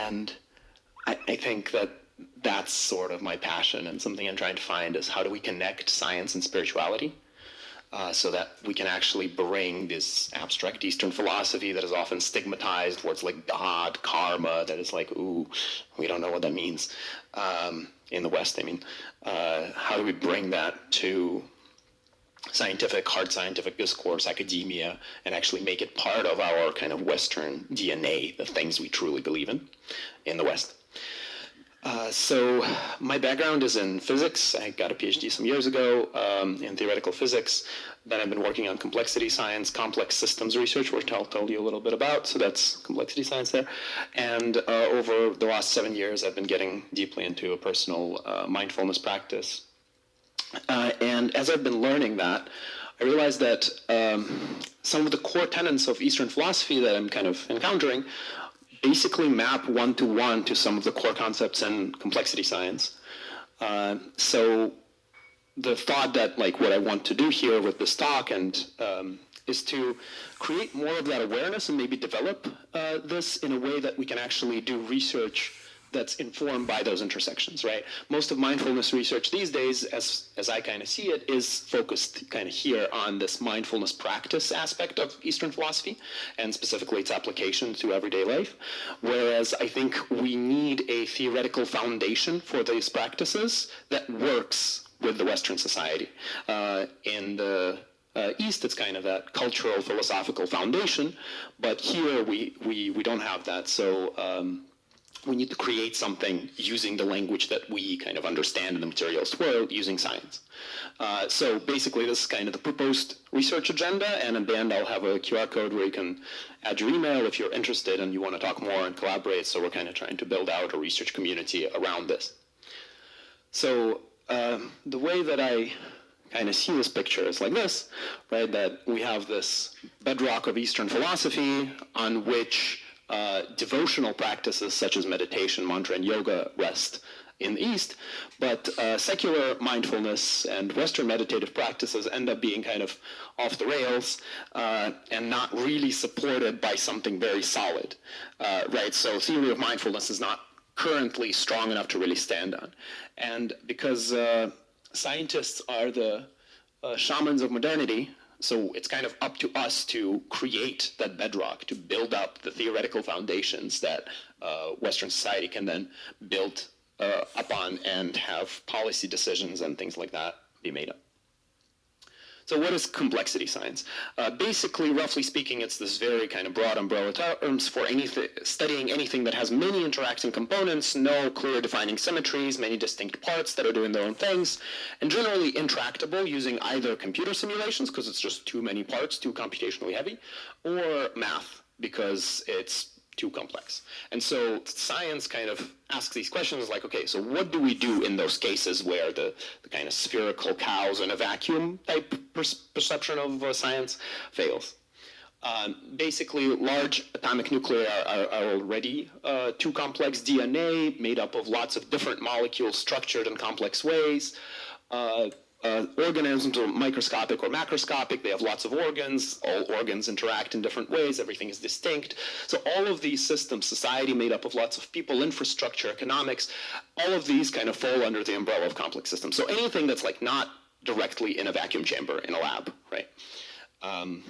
And I think that that's sort of my passion, and something I'm trying to find is how do we connect science and spirituality so that we can actually bring this abstract Eastern philosophy that is often stigmatized, words like God, karma, that is like, ooh, we don't know what that means in the West, I mean. How do we bring that to hard scientific discourse, academia, and actually make it part of our kind of Western DNA, the things we truly believe in the West? So my background is in physics. I got a PhD some years ago in theoretical physics. Then I've been working on complexity science, complex systems research, which I'll tell you a little bit about. So that's complexity science there. And over the last 7 years, I've been getting deeply into a personal mindfulness practice. And as I've been learning that, I realized that some of the core tenets of Eastern philosophy that I'm kind of encountering basically map one-to-one to some of the core concepts in complexity science. So the thought that like what I want to do here with this talk and is to create more of that awareness and maybe develop this in a way that we can actually do research that's informed by those intersections, right? Most of mindfulness research these days, as I kind of see it, is focused kind of here on this mindfulness practice aspect of Eastern philosophy, and specifically its application to everyday life. Whereas I think we need a theoretical foundation for these practices that works with the Western society. In the East, it's kind of that cultural, philosophical foundation, but here we don't have that. So we need to create something using the language that we kind of understand in the materialist world using science. So basically, this is kind of the proposed research agenda, and at the end, I'll have a QR code where you can add your email if you're interested and you want to talk more and collaborate. So we're kind of trying to build out a research community around this. So the way that I kind of see this picture is like this, right? That we have this bedrock of Eastern philosophy on which devotional practices such as meditation, mantra, and yoga rest in the East, but secular mindfulness and Western meditative practices end up being kind of off the rails and not really supported by something very solid, right? So theory of mindfulness is not currently strong enough to really stand on. And because scientists are the shamans of modernity, so it's kind of up to us to create that bedrock, to build up the theoretical foundations that Western society can then build upon and have policy decisions and things like that be made up. So what is complexity science? Basically, roughly speaking, it's this very kind of broad umbrella terms for studying anything that has many interacting components, no clear defining symmetries, many distinct parts that are doing their own things, and generally intractable using either computer simulations, because it's just too many parts, too computationally heavy, or math, because it's too complex. And so science kind of asks these questions like, okay, so what do we do in those cases where the kind of spherical cows in a vacuum type perception of science fails? Basically, large atomic nuclei are already too complex. DNA made up of lots of different molecules structured in complex ways. Organisms are microscopic or macroscopic. They have lots of organs. All organs interact in different ways. Everything is distinct. So all of these systems, society made up of lots of people, infrastructure, economics, all of these kind of fall under the umbrella of complex systems. So anything that's like not directly in a vacuum chamber in a lab, right? And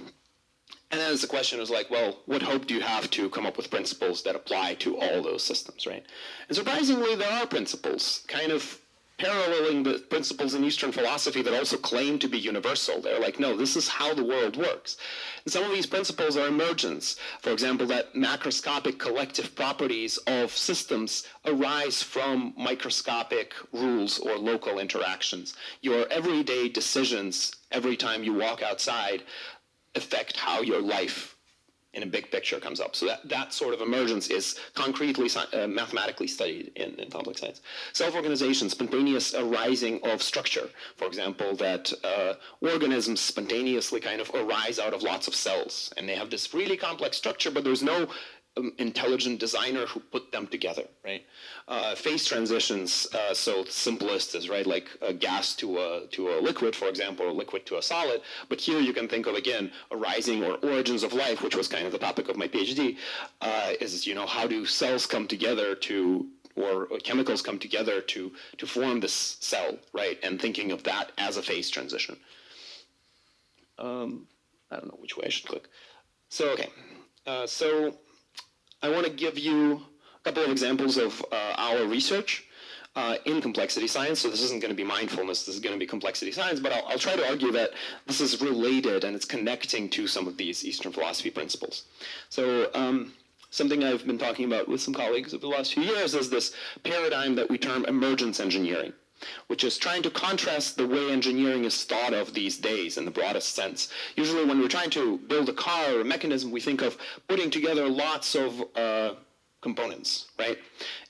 then the question is like, well, what hope do you have to come up with principles that apply to all those systems, right? And surprisingly, there are principles kind of paralleling the principles in Eastern philosophy that also claim to be universal. They're like, no, this is how the world works. And some of these principles are emergence. For example, that macroscopic collective properties of systems arise from microscopic rules or local interactions. Your everyday decisions every time you walk outside affect how your life in a big picture comes up. So that sort of emergence is concretely mathematically studied in complex science. Self-organization, spontaneous arising of structure. For example, that organisms spontaneously kind of arise out of lots of cells. And they have this really complex structure, but there's no intelligent designer who put them together, right? Phase transitions, so simplest is, right, like a gas to a liquid, for example, or liquid to a solid. But here you can think of, again, arising or origins of life, which was kind of the topic of my PhD, is, how do cells come together or chemicals come together to form this cell, right? And thinking of that as a phase transition. I don't know which way I should click. So, okay. So I want to give you a couple of examples of our research in complexity science. So this isn't going to be mindfulness, this is going to be complexity science, but I'll try to argue that this is related and it's connecting to some of these Eastern philosophy principles. So something I've been talking about with some colleagues over the last few years is this paradigm that we term emergence engineering, which is trying to contrast the way engineering is thought of these days in the broadest sense. Usually when we're trying to build a car or a mechanism, we think of putting together lots of components, right?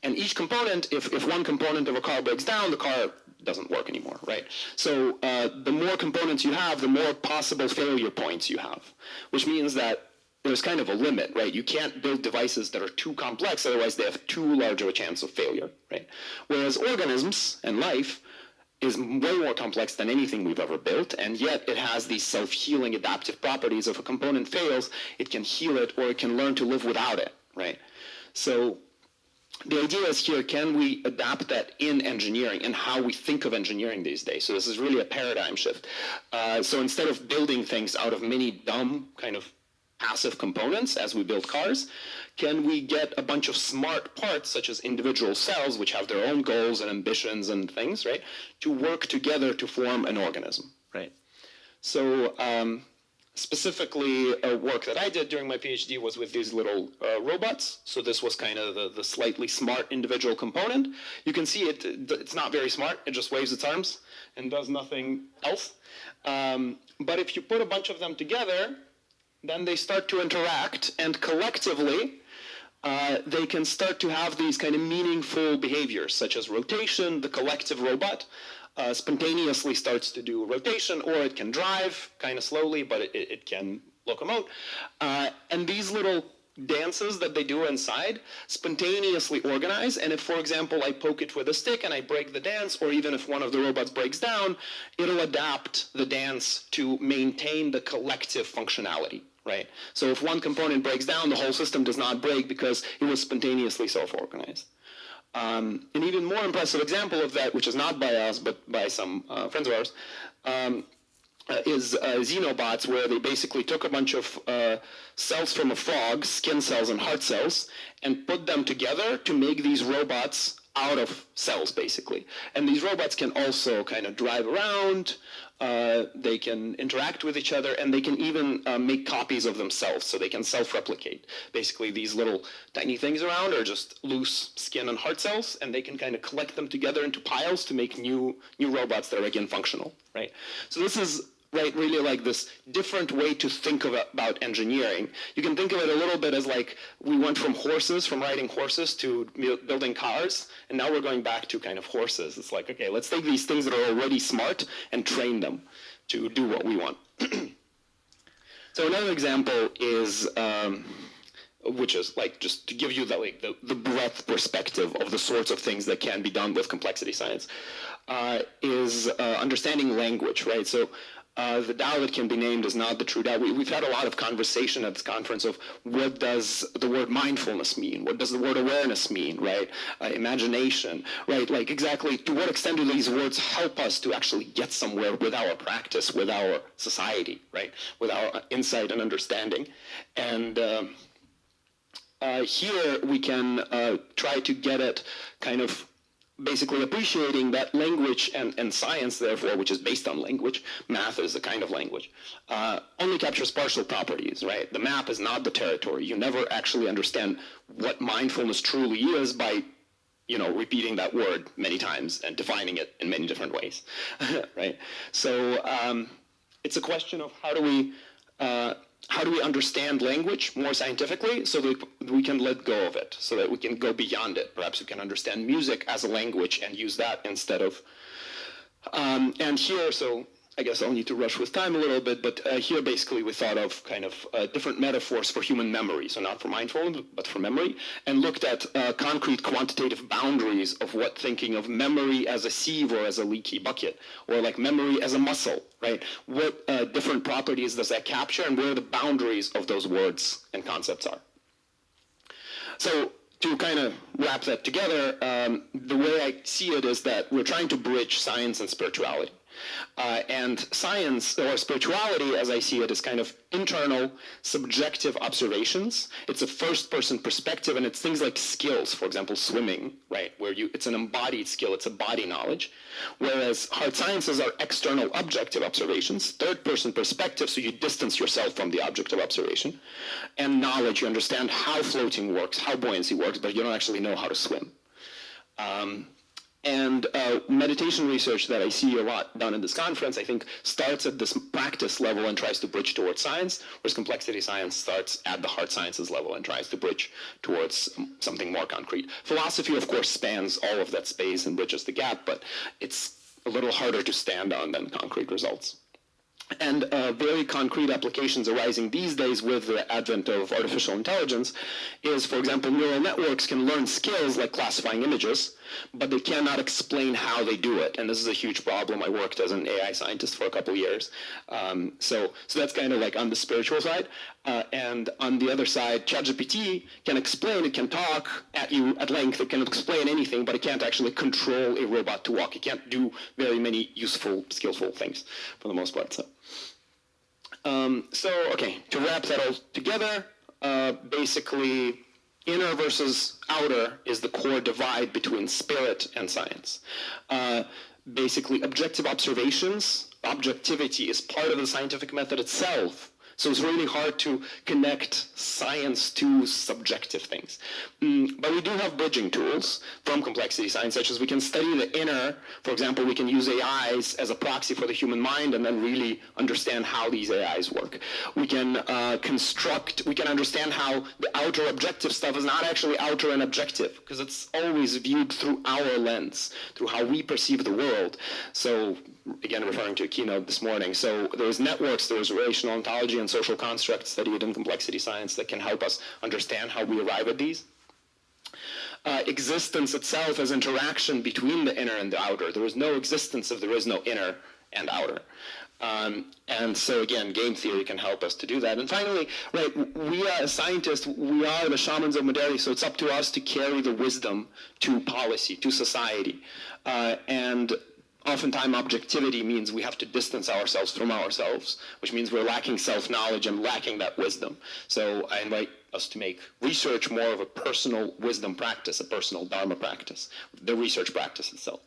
And each component, if one component of a car breaks down, the car doesn't work anymore, right? So the more components you have, the more possible failure points you have, which means that there's kind of a limit, right? You can't build devices that are too complex, otherwise they have too large of a chance of failure, right? Whereas organisms and life is way more complex than anything we've ever built, and yet it has these self-healing adaptive properties. If a component fails, it can heal it or it can learn to live without it, right? So the idea is here, can we adapt that in engineering and how we think of engineering these days? So this is really a paradigm shift. So instead of building things out of many dumb kind of passive components as we build cars, can we get a bunch of smart parts, such as individual cells, which have their own goals and ambitions and things, right, to work together to form an organism, right? So specifically, work that I did during my PhD was with these little robots. So this was kind of the slightly smart individual component. You can see it's not very smart. It just waves its arms and does nothing else. But if you put a bunch of them together, then they start to interact, and collectively, they can start to have these kind of meaningful behaviors, such as rotation. The collective robot spontaneously starts to do rotation, or it can drive kind of slowly, but it can locomote. And these little dances that they do inside spontaneously organize, and if, for example, I poke it with a stick and I break the dance, or even if one of the robots breaks down, it'll adapt the dance to maintain the collective functionality, right? So if one component breaks down, the whole system does not break because it was spontaneously self-organized. An even more impressive example of that, which is not by us, but by some friends of ours, is xenobots, where they basically took a bunch of cells from a frog, skin cells and heart cells, and put them together to make these robots out of cells, basically. And these robots can also kind of drive around, they can interact with each other, and they can even make copies of themselves, so they can self-replicate. Basically, these little tiny things around are just loose skin and heart cells, and they can kind of collect them together into piles to make new robots that are, again, functional, right? So this is, right, really like this different way to think about engineering. You can think of it a little bit as like we went from riding horses to building cars, and now we're going back to kind of horses. It's like, okay, let's take these things that are already smart and train them to do what we want. So another example is, which is like just to give you the breadth perspective of the sorts of things that can be done with complexity science, is understanding language, right? So the Tao that can be named is not the true Tao. We've had a lot of conversation at this conference of what does the word mindfulness mean? What does the word awareness mean, right? Imagination, right? Like exactly to what extent do these words help us to actually get somewhere with our practice, with our society, right? With our insight and understanding. And here we can try to get at kind of basically appreciating that language and science, therefore, which is based on language, math is a kind of language, only captures partial properties, right? The map is not the territory. You never actually understand what mindfulness truly is by, repeating that word many times and defining it in many different ways, right? So it's a question of how do we understand language more scientifically so that we can let go of it, so that we can go beyond it. Perhaps we can understand music as a language and use that instead of, and here, so I guess I'll need to rush with time a little bit, but here basically we thought of kind of different metaphors for human memory, so not for mindfulness, but for memory, and looked at concrete quantitative boundaries of what thinking of memory as a sieve or as a leaky bucket, or like memory as a muscle, right? What different properties does that capture, and where the boundaries of those words and concepts are. So to kind of wrap that together, the way I see it is that we're trying to bridge science and spirituality. And science or spirituality, as I see it, is kind of internal, subjective observations. It's a first-person perspective, and it's things like skills, for example, swimming, right, where it's an embodied skill, it's a body knowledge. Whereas hard sciences are external, objective observations, third-person perspective, so you distance yourself from the object of observation. And knowledge, you understand how floating works, how buoyancy works, but you don't actually know how to swim. And meditation research that I see a lot done in this conference, I think, starts at this practice level and tries to bridge towards science, whereas complexity science starts at the hard sciences level and tries to bridge towards something more concrete. Philosophy, of course, spans all of that space and bridges the gap, but it's a little harder to stand on than concrete results. And very concrete applications arising these days with the advent of artificial intelligence is, for example, neural networks can learn skills like classifying images, but they cannot explain how they do it. And this is a huge problem. I worked as an AI scientist for a couple of years. So that's kind of like on the spiritual side. And on the other side, ChatGPT can explain, it can talk at you at length, it can explain anything, but it can't actually control a robot to walk. It can't do very many useful, skillful things for the most part. Okay, to wrap that all together, basically, inner versus outer is the core divide between spirit and science. Basically, objective observations, objectivity is part of the scientific method itself. So it's really hard to connect science to subjective things. But we do have bridging tools from complexity science, such as we can study the inner. For example, we can use AIs as a proxy for the human mind and then really understand how these AIs work. We can we can understand how the outer objective stuff is not actually outer and objective, because it's always viewed through our lens, through how we perceive the world. So again, referring to a keynote this morning. So there's networks, there's relational ontology and social constructs studied in complexity science that can help us understand how we arrive at these. Existence itself as interaction between the inner and the outer. There is no existence if there is no inner and outer. And so again, game theory can help us to do that. And finally, right, we as scientists, we are the shamans of modernity, so it's up to us to carry the wisdom to policy, to society. And oftentimes objectivity means we have to distance ourselves from ourselves, which means we're lacking self-knowledge and lacking that wisdom. So I invite us to make research more of a personal wisdom practice, a personal dharma practice, the research practice itself.